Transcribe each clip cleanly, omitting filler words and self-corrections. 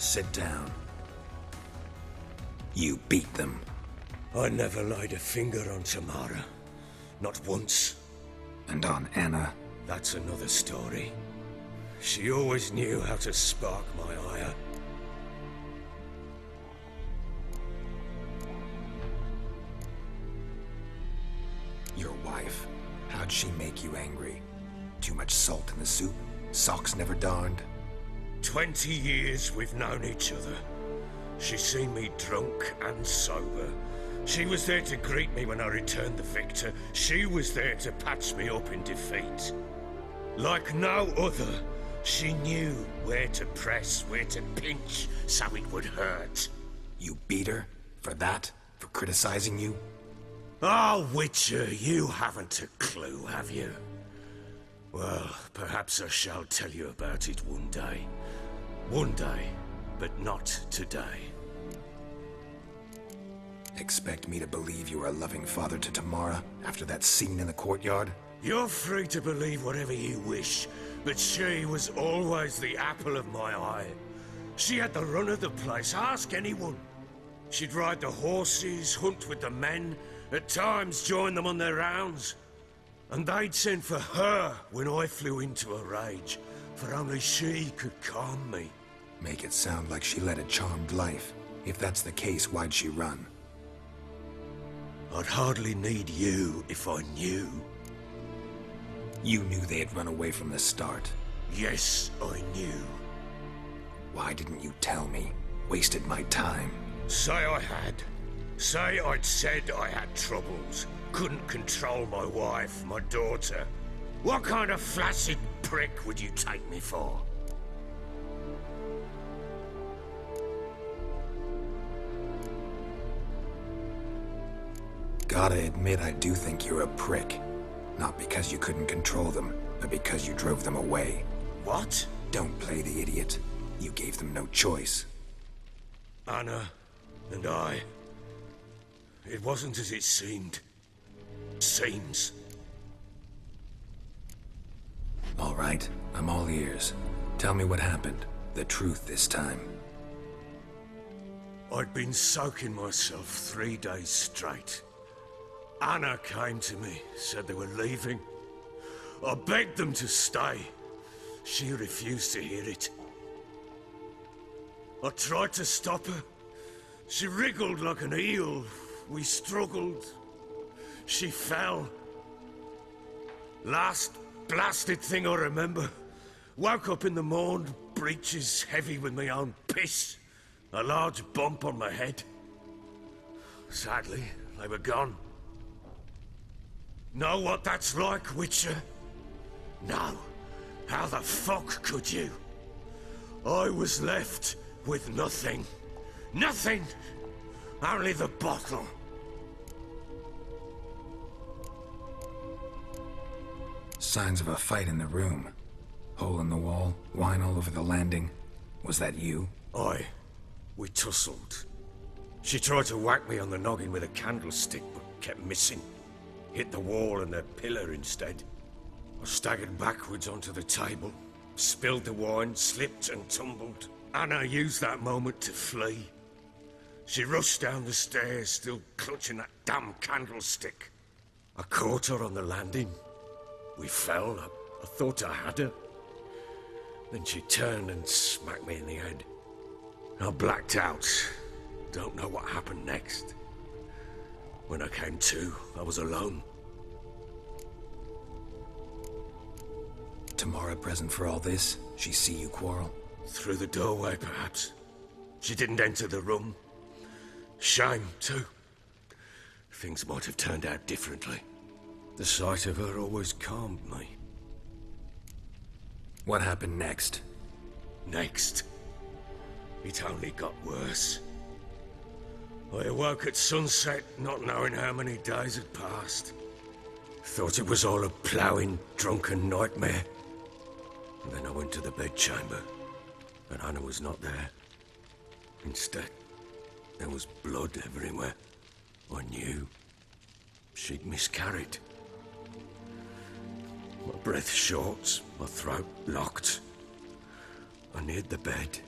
Sit down. You beat them. I never laid a finger on Tamara. Not once. And on Anna? That's another story. She always knew how to spark my ire. Your wife. How'd she make you angry? Too much salt in the soup? Socks never darned? 20 years we've known each other. She's seen me drunk and sober. She was there to greet me when I returned the victor. She was there to patch me up in defeat. Like no other, she knew where to press, where to pinch, so it would hurt. You beat her? For that? For criticizing you? Oh, Witcher, you haven't a clue, have you? Well, perhaps I shall tell you about it one day. One day, but not today. Expect me to believe you are a loving father to Tamara after that scene in the courtyard? You're free to believe whatever you wish, but she was always the apple of my eye. She had the run of the place, ask anyone. She'd ride the horses, hunt with the men, at times join them on their rounds. And they'd send for her when I flew into a rage, for only she could calm me. Make it sound like she led a charmed life. If that's the case, why'd she run? I'd hardly need you if I knew. You knew they had run away from the start. Yes, I knew. Why didn't you tell me? Wasted my time. Say I had. Say I'd said I had troubles. Couldn't control my wife, my daughter. What kind of flaccid prick would you take me for? Gotta admit, I do think you're a prick. Not because you couldn't control them, but because you drove them away. What? Don't play the idiot. You gave them no choice. Anna and I... It wasn't as it seemed. Seems. All right, I'm all ears. Tell me what happened. The truth this time. I'd been soaking myself 3 days straight. Anna came to me, said they were leaving. I begged them to stay. She refused to hear it. I tried to stop her. She wriggled like an eel. We struggled. She fell. Last blasted thing I remember. Woke up in the morn, breeches heavy with my own piss. A large bump on my head. Sadly, they were gone. Know what that's like, Witcher? No. How the fuck could you? I was left with nothing. Nothing! Only the bottle. Signs of a fight in the room. Hole in the wall, wine all over the landing. Was that you? Aye. We tussled. She tried to whack me on the noggin with a candlestick, but kept missing. Hit the wall and the pillar instead. I staggered backwards onto the table, spilled the wine, slipped and tumbled. Anna used that moment to flee. She rushed down the stairs, still clutching that damn candlestick. I caught her on the landing. We fell. I thought I had her. Then she turned and smacked me in the head. I blacked out. Don't know what happened next. When I came to, I was alone. Tamara present for all this? She see you quarrel? Through the doorway, perhaps. She didn't enter the room. Shame, too. Things might have turned out differently. The sight of her always calmed me. What happened next? Next, it only got worse. I awoke at sunset, not knowing how many days had passed. Thought it was all a ploughing, drunken nightmare. And then I went to the bedchamber, and Anna was not there. Instead, there was blood everywhere. I knew she'd miscarried. My breath short, my throat locked. I neared the bed.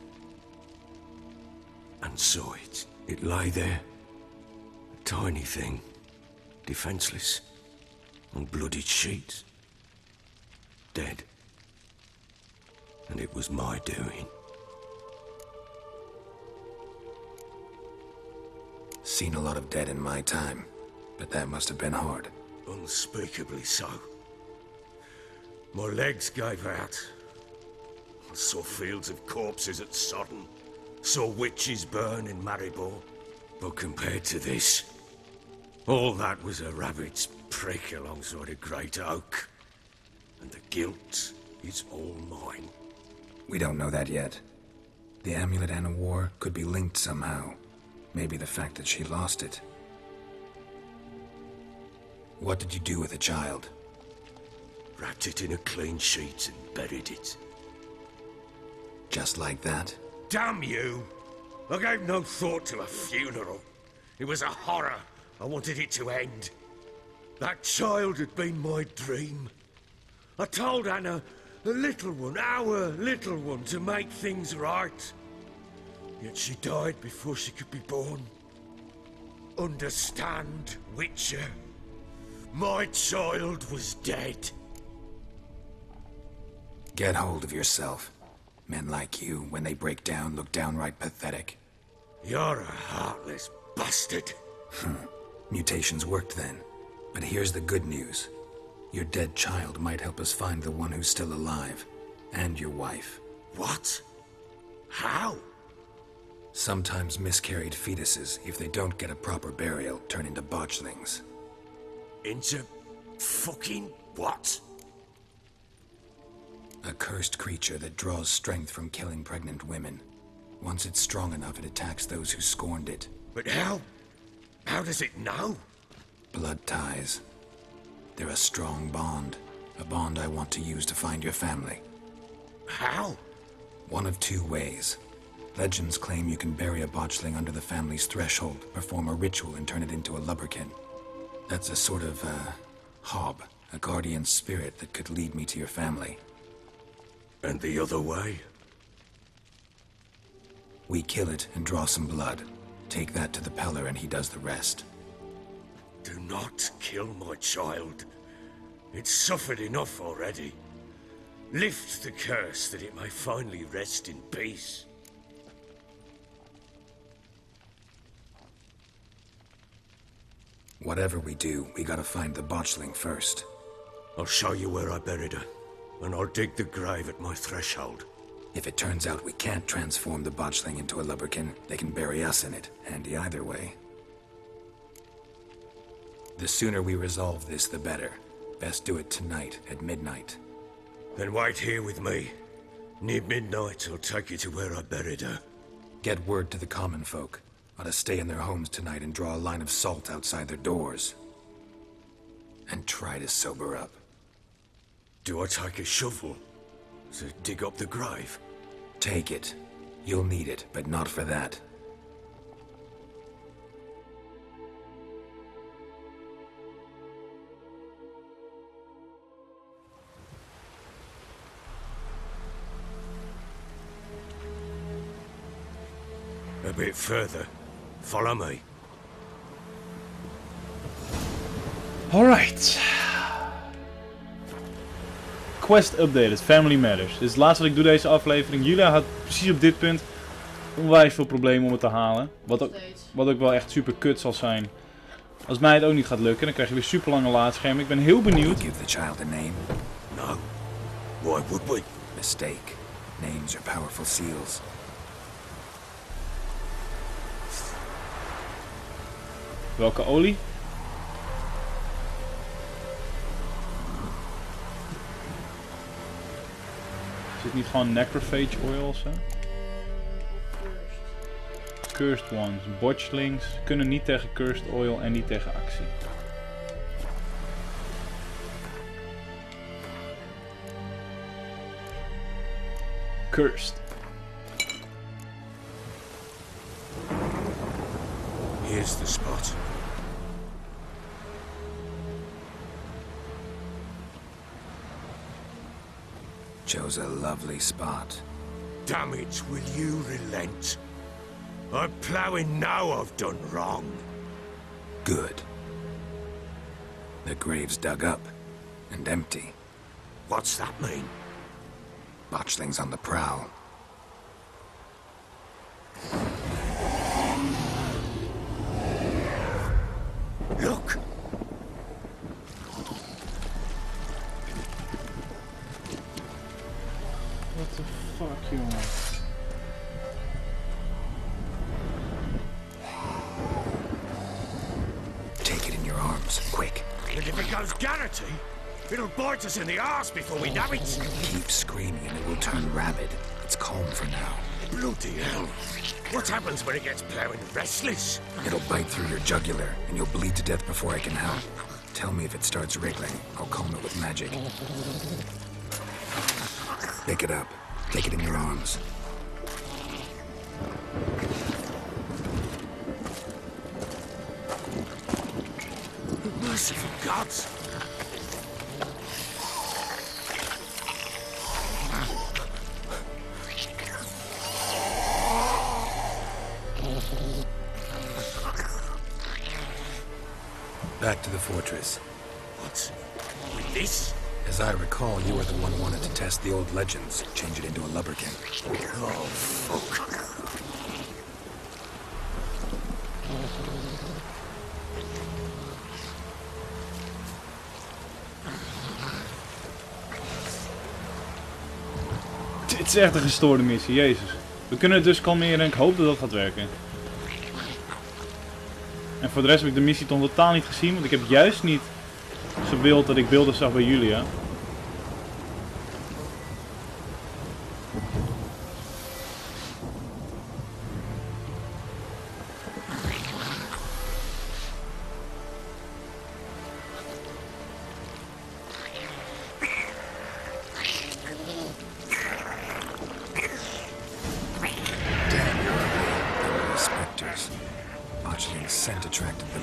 and saw it. It lay there, a tiny thing, defenseless, on bloodied sheets, dead. And it was my doing. Seen a lot of dead in my time, but that must have been hard. Unspeakably so. My legs gave out. I saw fields of corpses at Sodden. Saw witches burn in Maribor. But compared to this, all that was a rabbit's prick alongside a great oak. And the guilt is all mine. We don't know that yet. The amulet Anna wore could be linked somehow. Maybe the fact that she lost it. What did you do with the child? Wrapped it in a clean sheet and buried it. Just like that? Damn you! I gave no thought to a funeral. It was a horror. I wanted it to end. That child had been my dream. I told Anna, the little one, our little one, to make things right. Yet she died before she could be born. Understand, Witcher? My child was dead. Get hold of yourself. Men like you, when they break down, look downright pathetic. You're a heartless bastard. Mutations worked then. But here's the good news. Your dead child might help us find the one who's still alive. And your wife. What? How? Sometimes miscarried fetuses, if they don't get a proper burial, turn into botchlings. Into fucking what? A cursed creature that draws strength from killing pregnant women. Once it's strong enough, it attacks those who scorned it. But how? How does it know? Blood ties. They're a strong bond. A bond I want to use to find your family. How? One of two ways. Legends claim you can bury a botchling under the family's threshold, perform a ritual, and turn it into a lubberkin. That's a sort of, hob, a guardian spirit that could lead me to your family. And the other way? We kill it and draw some blood. Take that to the Peller and he does the rest. Do not kill my child. It's suffered enough already. Lift the curse that it may finally rest in peace. Whatever we do, we gotta find the botchling first. I'll show you where I buried her, and I'll dig the grave at my threshold. If it turns out we can't transform the botchling into a lubberkin, they can bury us in it. Handy either way. The sooner we resolve this, the better. Best do it tonight, at midnight. Then wait here with me. Near midnight, I'll take you to where I buried her. Get word to the common folk. Ought to stay in their homes tonight and draw a line of salt outside their doors. And try to sober up. Do I take a shovel to dig up the grave? Take it. You'll need it, but not for that. A bit further. Follow me. Alright. Quest updated, Family Matters. Dit is het laatste wat ik doe deze aflevering. Julia had precies op dit punt onwijs veel problemen om het te halen. Wat ook wel echt super kut zal zijn. Als mij het ook niet gaat lukken, dan krijg je weer super lange laadschermen. Ik ben heel benieuwd. Give the child a name. No. Why would we? Mistake. Names are powerful seals. Welke olie? Is het niet gewoon necrophage oil of zo? Cursed ones. Botchlings kunnen niet tegen cursed oil en niet tegen actie. Cursed. Here's the spot. Chose a lovely spot. Damn it, will you relent? I'm ploughing now I've done wrong. Good. The grave's dug up and empty. What's that mean? Botchlings on the prowl. Look! What the fuck, jongen? Take it in your arms, quick. And if it goes Garrity, it'll bite us in the arse before we know it. Keep screaming and it will turn rabid. It's calm for now. Bloody hell. What happens when it gets ploughing restless? It'll bite through your jugular and you'll bleed to death before I can help. Tell me if it starts wriggling. I'll calm it with magic. Pick it up. Take it in your arms. Merciful gods! Back to the fortress. What? With this? As I recall, you were the one who wanted to test the old legends, change it into a lubberkin. Oh, fuck. Dit is echt een gestoorde missie, jezus. We kunnen het dus kalmeren en ik hoop dat dat gaat werken. En voor de rest heb ik de missie toch totaal niet gezien, want ik heb juist niet zo wild dat ik beelden zag bij Julia. Scent attracted them.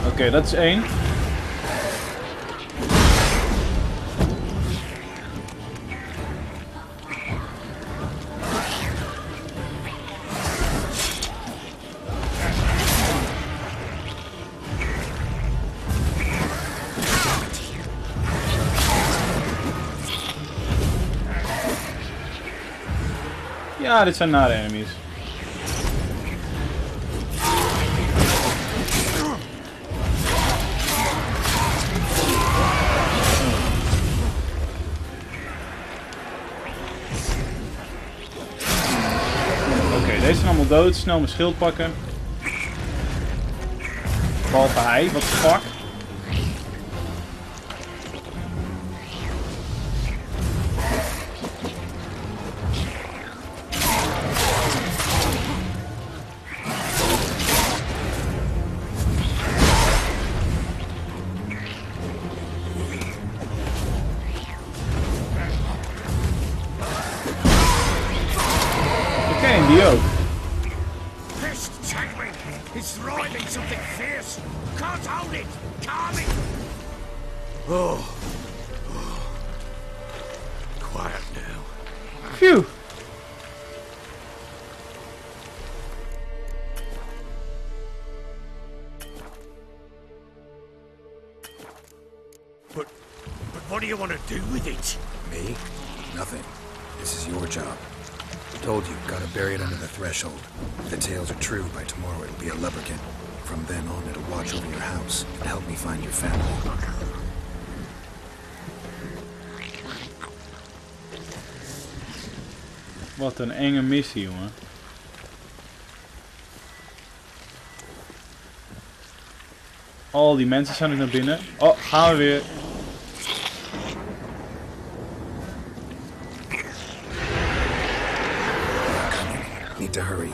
Oké, dat is één. Ja, dit zijn nare enemies. Oké, deze zijn allemaal dood. Snel mijn schild pakken. Behalve hij, wat de fuck. Die ook. Pest, take me! It's thriving something fierce! Can't hold it! Calm it! Oh. Quiet now. Phew. But what do you want to do with it? Me? Nothing. This is your job. Told you, gotta bury it under the threshold. If the tales are true, by tomorrow it'll be a lubberkin. From then on, it'll watch over your house and help me find your family. Wat een enge missie, jongen. Al die mensen zijn ook naar binnen. Oh, gaan we weer. Need to hurry.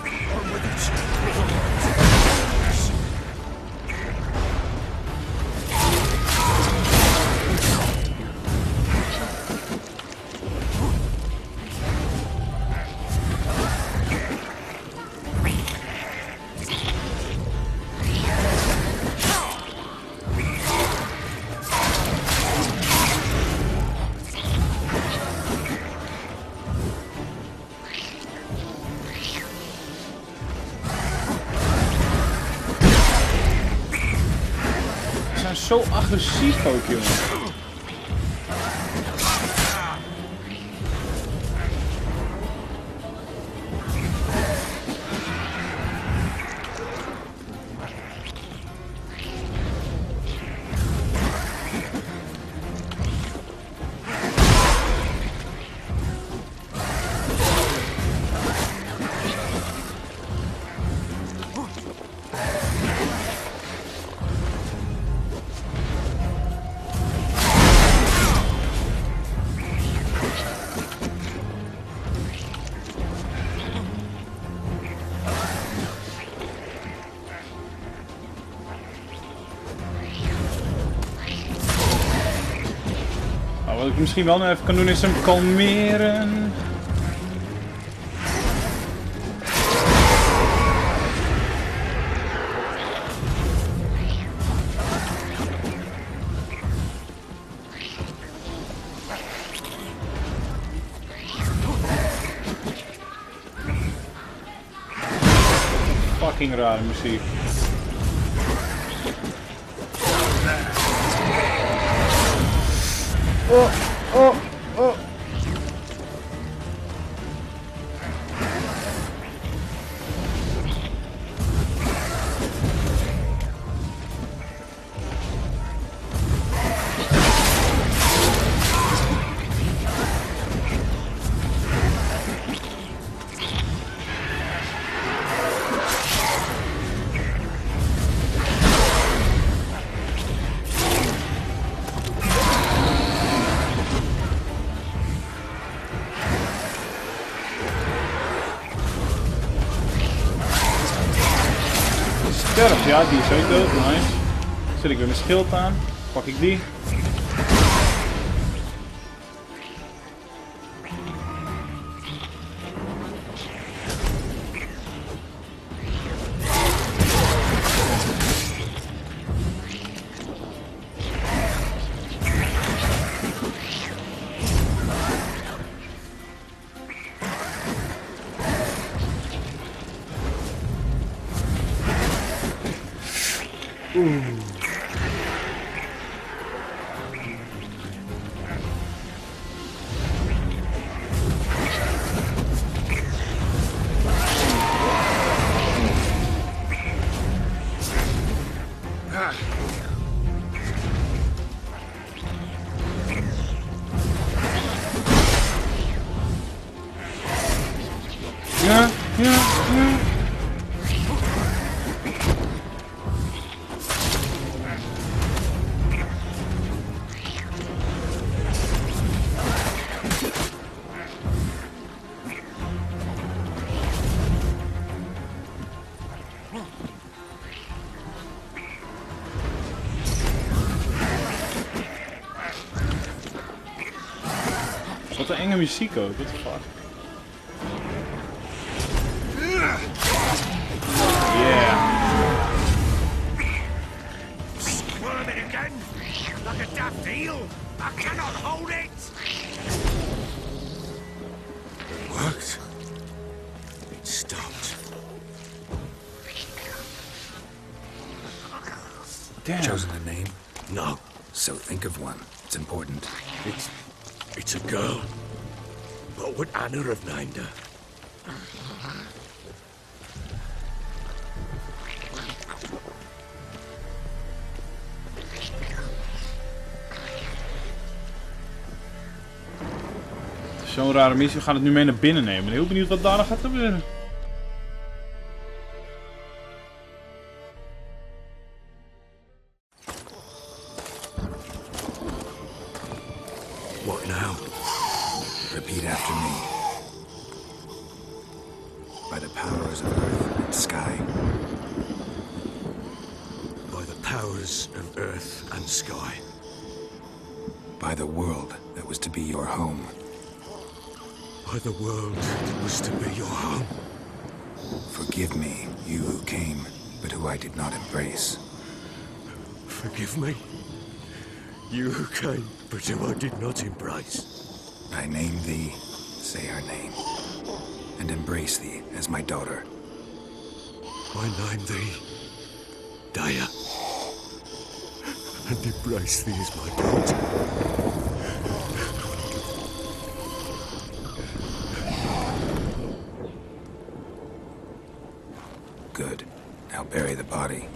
zo agressief ook, jongen. Wat ik misschien wel nu even kan doen is hem kalmeren. Fucking rare muziek. Oh, oh, oh. Ja, die is ook dood, nice. Zet ik weer mijn schild aan, pak ik die. Ja. Wat een enge muziek ook, what the fuck. Yeah. Squirming again, like a daft eel. I cannot hold it. It worked. It stopped. Damn. Chosen a name? No, So think of one. It's important. it's a girl. What would Anna have named her? Zo'n rare missie, we gaan het nu mee naar binnen nemen. Ik ben heel benieuwd wat daar nog gaat gebeuren. What now? Repeat after me. By the powers of earth and sky. By the powers of earth and sky. By the world that was to be your home. By the world that was to be your home. Forgive me, you who came, but who I did not embrace. Forgive me, you who came, but who I did not embrace. I name thee, say her name, and embrace thee as my daughter. I name thee Daya, and Brace thee as my daughter. Good. Now bury the body.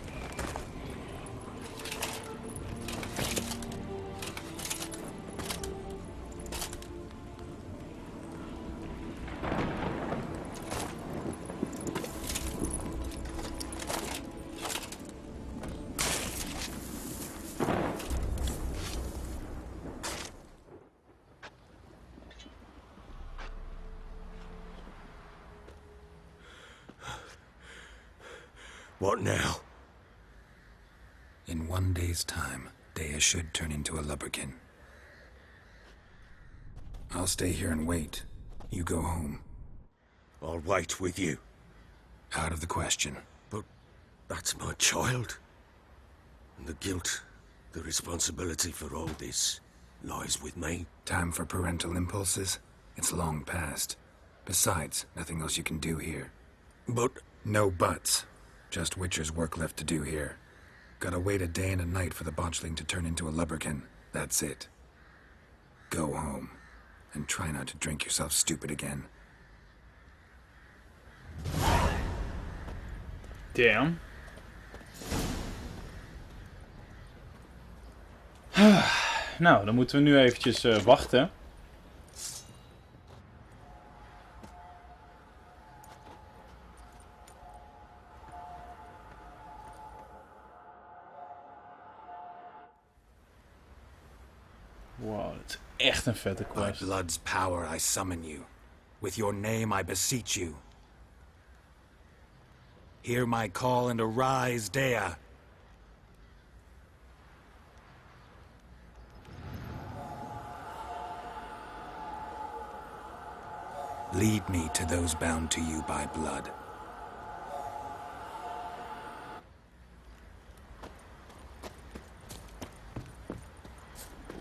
What now? In 1 day's time, Dea should turn into a lubberkin. I'll stay here and wait. You go home. I'll wait with you. Out of the question. But that's my child. And the guilt, the responsibility for all this lies with me. Time for parental impulses? It's long past. Besides, nothing else you can do here. But No buts. Just Witcher's work left to do here. Gotta wait a day and a night for the botchling to turn into a lubberkin. That's it. Go home. And try not to drink yourself stupid again. Damn. Nou, dan moeten we nu eventjes wachten. Wow, dat is echt een vette By quest. blood's power I summon you. With your name I beseech you. Hear my call and arise, Dea. Lead me to those bound to you by blood.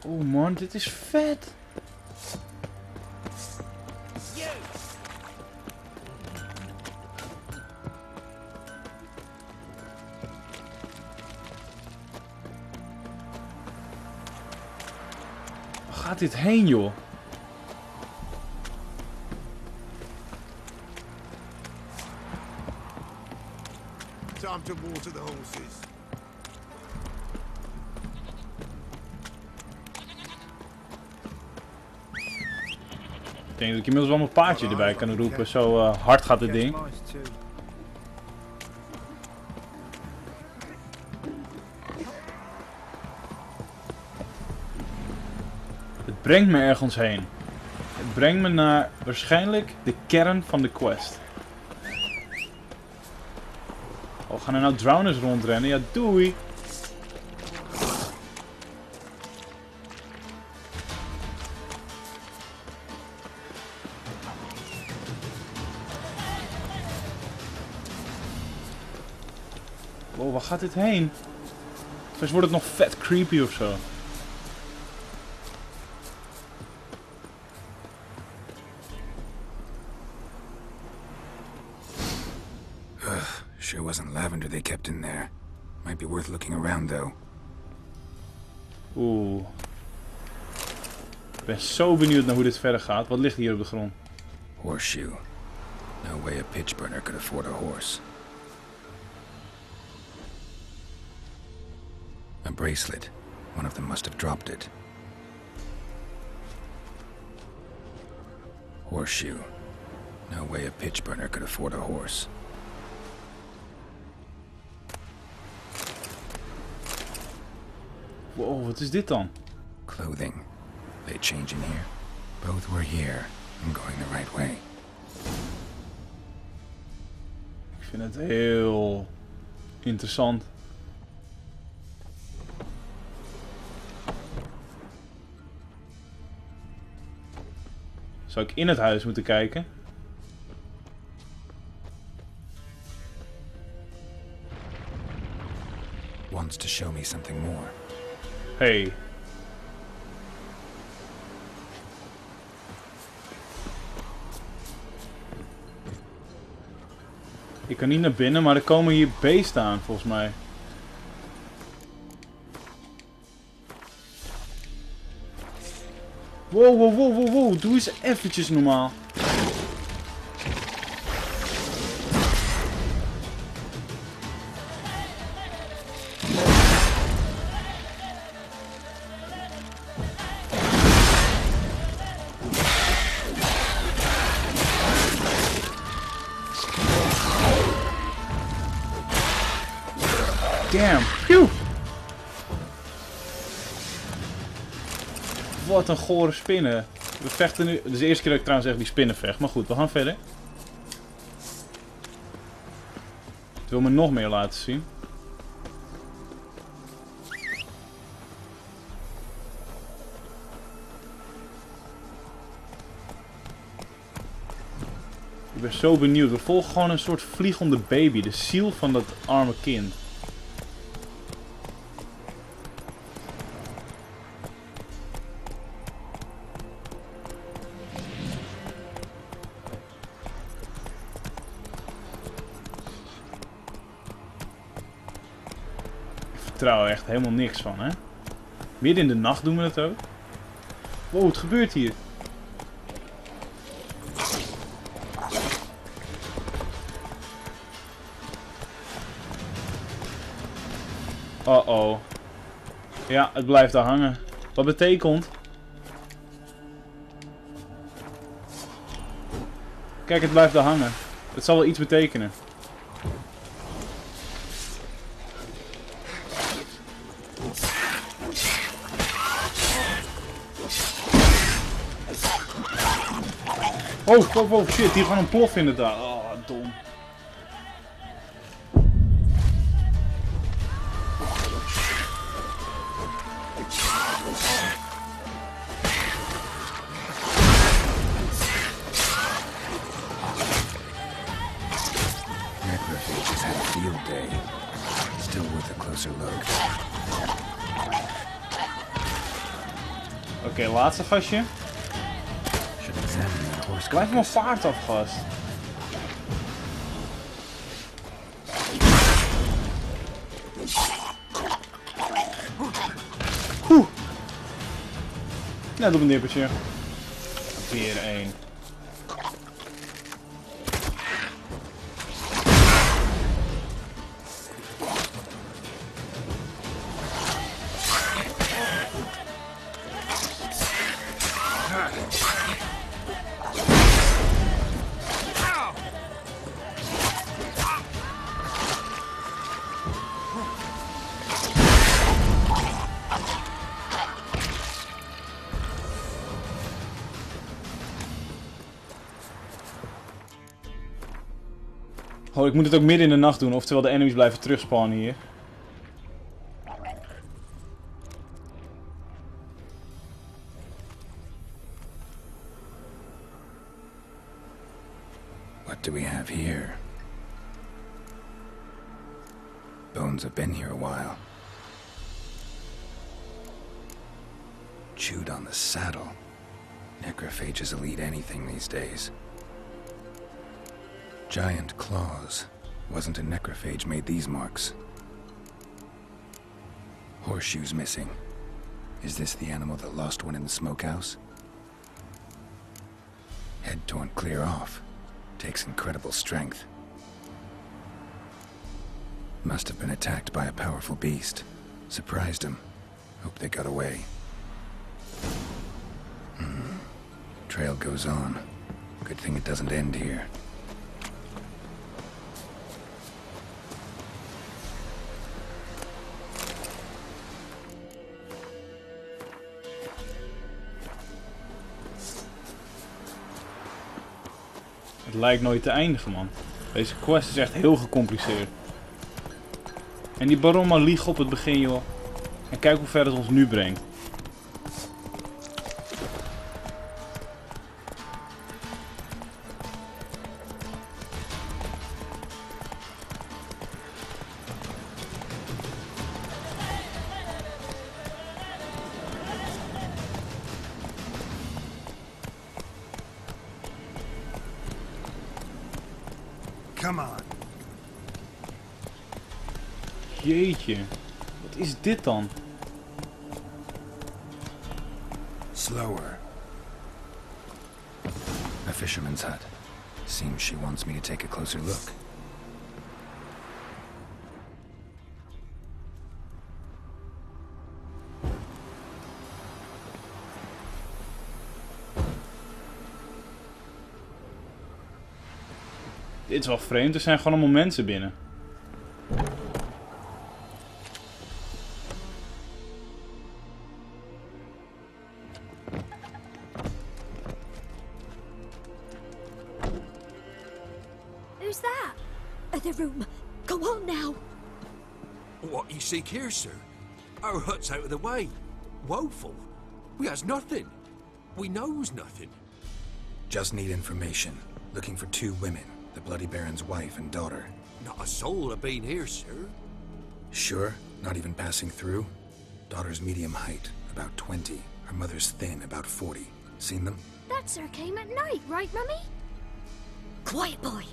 Oh man, dit is vet. Waar gaat dit heen, joh? Time to water the horses. Ik denk dat ik inmiddels wel mijn paardje erbij kan roepen. Zo hard gaat het ding. Het brengt me ergens heen. Het brengt me naar waarschijnlijk de kern van de quest. Oh, gaan er nou drowners rondrennen? Ja, doei! Wow, waar gaat dit heen? Straks wordt het nog vet creepy of zo. Sure wasn't lavender they kept in there. Might be worth looking around though. Oeh. Ik ben zo benieuwd naar hoe dit verder gaat. Wat ligt hier op de grond? Horseshoe. No way a pitch burner could afford a horse. A bracelet. One of them must have dropped it. Horseshoe. No way a pitch burner could afford a horse. Wow, wat is dit dan? Clothing. They change in here. Both were here. I'm going the right way. Ik vind het heel interessant. Zou ik in het huis moeten kijken? Wants to show me something more. Hey. Ik kan niet naar binnen, maar er komen hier beesten aan volgens mij. Wow, wow, wow, wow, wow. Doe eens eventjes normaal. Damn. Phew. Wat een gore spinnen. We vechten nu... Het is de eerste keer dat ik trouwens echt die spinnen vecht. Maar goed, we gaan verder. Het wil me nog meer laten zien. Ik ben zo benieuwd. We volgen gewoon een soort vliegende baby. De ziel van dat arme kind. Ik vertrouw er echt helemaal niks van, hè? Midden in de nacht doen we het ook. Wow, wat gebeurt hier? Oh. Ja, het blijft daar hangen. Wat betekent? Kijk, het blijft daar hangen. Het zal wel iets betekenen. Oh, shit, die gaan ontploffen inderdaad. Oh, dom. Necrophages had a field day. Still worth a closer look. Oké, laatste gastje. Should examine that horse. Blijf mijn paard af, gast. Oeh. Net op een nippertje. Weer één. Oh, ik moet het ook midden in de nacht doen, oftewel de enemies blijven terugspawnen hier. What do we have here? Bones have been here a while. Chewed on the saddle. Necrophages will eat anything these days. Giant claws. Wasn't a necrophage made these marks. Horseshoes missing. Is this the animal that lost one in the smokehouse? Head torn clear off. Takes incredible strength. Must have been attacked by a powerful beast. Surprised him. Hope they got away. Trail goes on. Good thing it doesn't end here. Het lijkt nooit te eindigen, man. Deze quest is echt heel gecompliceerd. En die baron maar liegen op het begin, joh. En kijk hoe ver het ons nu brengt. Come on. Jeetje. Wat is dit dan? Slower. fisherman's hut. Seems she wants me to take a closer look. Dit is wel vreemd, er zijn gewoon allemaal mensen binnen. Who's that? Other room. Go on now. What you seek here, sir? Our hut's out of the way. Woeful. We has nothing. We knows nothing. Just need information. Looking for 2 women. The Bloody Baron's wife and daughter. Not a soul have been here, sir. Sure? Not even passing through? Daughter's medium height, about 20. Her mother's thin, about 40. Seen them? That sir came at night, right, Mummy? Quiet, boy.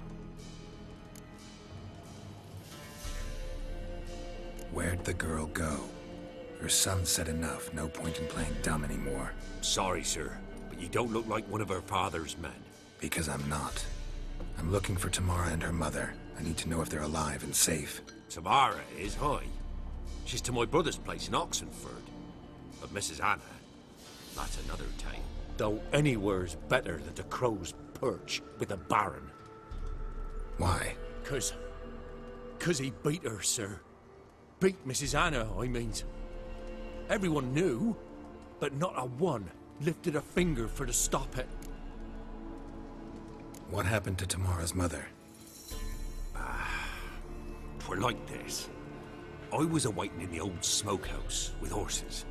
Where'd the girl go? Her son said enough, no point in playing dumb anymore. Sorry, sir, but you don't look like one of her father's men. Because I'm not. I'm looking for Tamara and her mother. I need to know if they're alive and safe. Tamara is, aye. She's to my brother's place in Oxenford. But Mrs. Anna, that's another tale. Though anywhere's better than the crow's perch with the Baron. Why? 'Cause he beat her, sir. Beat Mrs. Anna, I means. Everyone knew, but not a one lifted a finger for to stop it. What happened to Tamara's mother? For like this. I was awaiting in the old smokehouse with horses.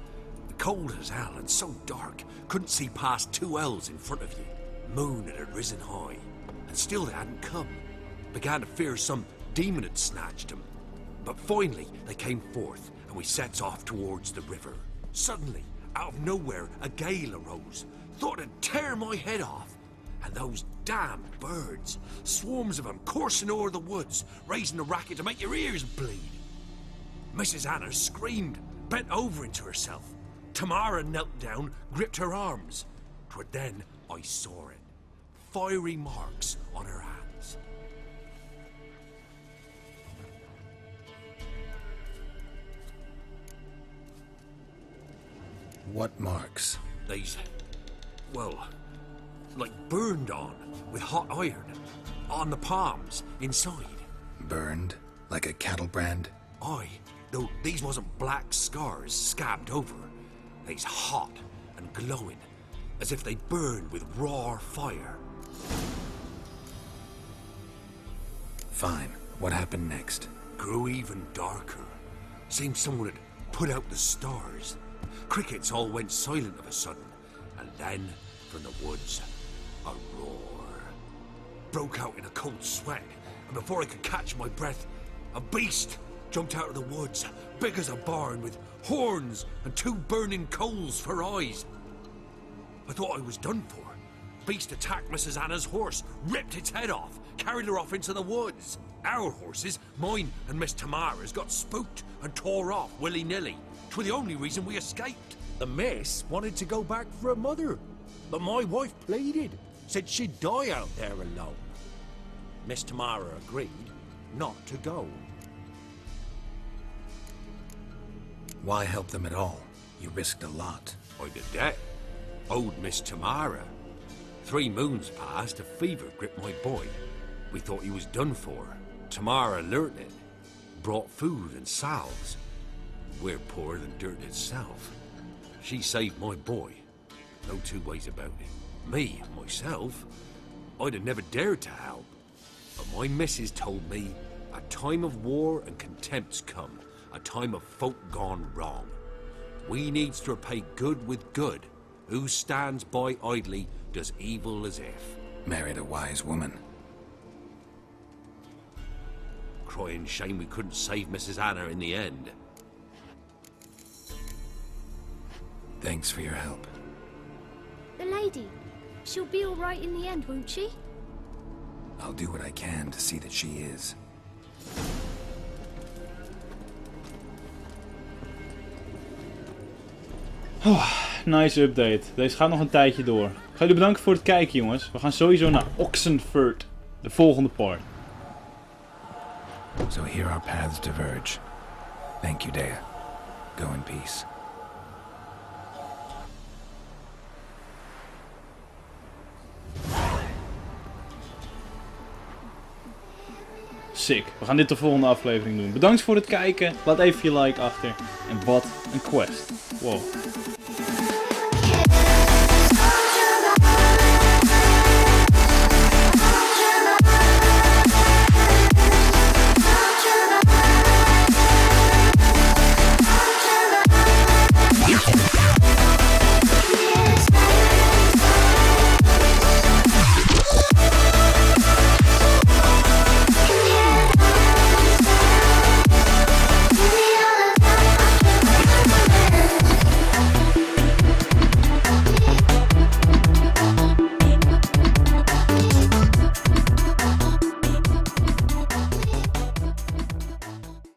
Cold as hell and so dark, couldn't see past 2 ells in front of you. Moon had risen high, and still they hadn't come. Began to fear some demon had snatched them. But finally, they came forth, and we sets off towards the river. Suddenly, out of nowhere, a gale arose. Thought it'd tear my head off. And those damn birds, swarms of them coursing o'er the woods, raising a racket to make your ears bleed. Mrs. Anna screamed, bent over into herself. Tamara knelt down, gripped her arms. 'Twere then I saw it. Fiery marks on her hands. What marks? These, well, like burned on with hot iron. On the palms, inside. Burned? Like a cattle brand? Aye, though these wasn't black scars scabbed over. They's hot and glowing, as if they burned with raw fire. Fine. What happened next? Grew even darker. Seemed someone had put out the stars. Crickets all went silent of a sudden, and then, from the woods, a roar. Broke out in a cold sweat, and before I could catch my breath, a beast jumped out of the woods, big as a barn, with horns and 2 burning coals for eyes. I thought I was done for. Beast attacked Mrs. Anna's horse, ripped its head off, carried her off into the woods. Our horses, mine and Miss Tamara's, got spooked and tore off willy-nilly. 'Twere the only reason we escaped. The miss wanted to go back for her mother, but my wife pleaded, said she'd die out there alone. Miss Tamara agreed not to go. Why help them at all? You risked a lot. I'd a debt. Owed Miss Tamara. 3 moons passed, a fever gripped my boy. We thought he was done for. Tamara learnt it. Brought food and salves. We're poorer than dirt itself. She saved my boy. No 2 ways about it. Me, myself, I'd have never dared to help. But my missus told me a time of war and contempt's come. A time of folk gone wrong. We needs to repay good with good. Who stands by idly does evil as if. Married a wise woman. Crying shame we couldn't save Mrs. Anna in the end. Thanks for your help. The lady. She'll be all right in the end, won't she? I'll do what I can to see that she is. Nice update. Deze gaat nog een tijdje door. Ik ga jullie bedanken voor het kijken, jongens. We gaan sowieso naar Oxenford. De volgende part. So here our paths diverge. Thank you, Dea. Go in peace. Sick. We gaan dit de volgende aflevering doen. Bedankt voor het kijken. Laat even je like achter. En wat een quest. Wow.